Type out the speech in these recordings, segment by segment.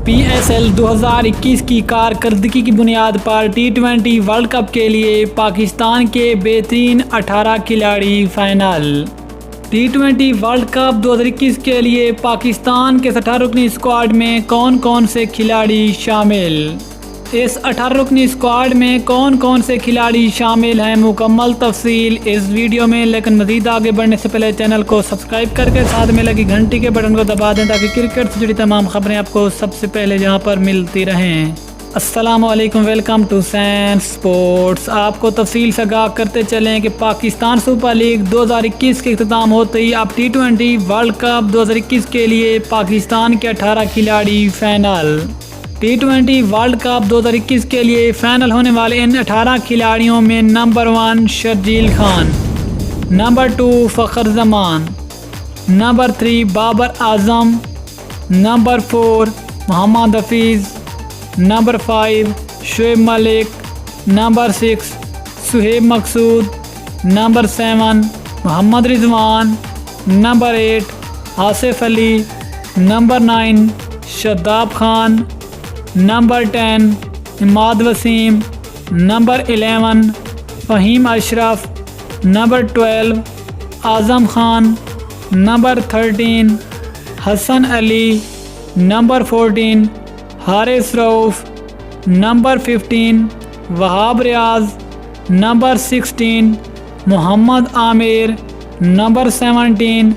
PSL 2021 کی کارکردگی کی بنیاد پر T20 ورلڈ کپ کے لیے پاکستان کے بہترین 18 کھلاڑی فائنل۔ T20 ورلڈ کپ 2021 کے لیے پاکستان کے 18 رکنی اسکواڈ میں کون کون سے کھلاڑی شامل؟ اس 18 رکنی اسکواڈ میں کون کون سے کھلاڑی شامل ہیں، مکمل تفصیل اس ویڈیو میں۔ لیکن مزید آگے بڑھنے سے پہلے چینل کو سبسکرائب کر کے ساتھ میں لگی گھنٹی کے بٹن کو دبا دیں تاکہ کرکٹ سے جڑی تمام خبریں آپ کو سب سے پہلے یہاں پر ملتی رہیں۔ السلام علیکم، ویلکم ٹو سینس سپورٹس۔ آپ کو تفصیل سے آگاہ کرتے چلیں کہ پاکستان سپر لیگ 2021 کے اختتام ہوتے ہی اب T20 ورلڈ کپ 2021 کے لیے پاکستان کے 18 کھلاڑی فائنل۔ T20 ورلڈ کپ 2021 کے لیے فائنل ہونے والے ان 18 کھلاڑیوں میں نمبر 1 شرجیل خان، نمبر 2 فخر زمان، نمبر 3 بابر اعظم، نمبر 4 محمد حفیظ، نمبر 5 شعیب ملک، نمبر 6 صہیب مقصود، نمبر 7 محمد رضوان، نمبر 8 آصف علی، نمبر 9 شاداب خان، نمبر 10 عماد وسیم، نمبر 11 فہیم اشرف، number 12 Azam Khan, number 13 Hasan Ali, number 14 Haris رؤف، نمبر 15 وہاب ریاض، نمبر 16 محمد عامر، نمبر 17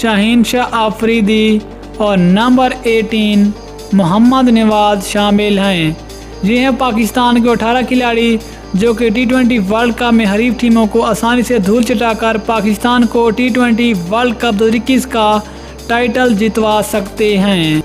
شاہین شاہ آفریدی اور نمبر 18 محمد نواز شامل ہیں۔ یہ ہیں پاکستان کے 18 کھلاڑی جو کہ T20 ورلڈ کپ میں حریف ٹیموں کو آسانی سے دھول چٹا کر پاکستان کو T20 ورلڈ کپ 2021 کا ٹائٹل جتوا سکتے ہیں۔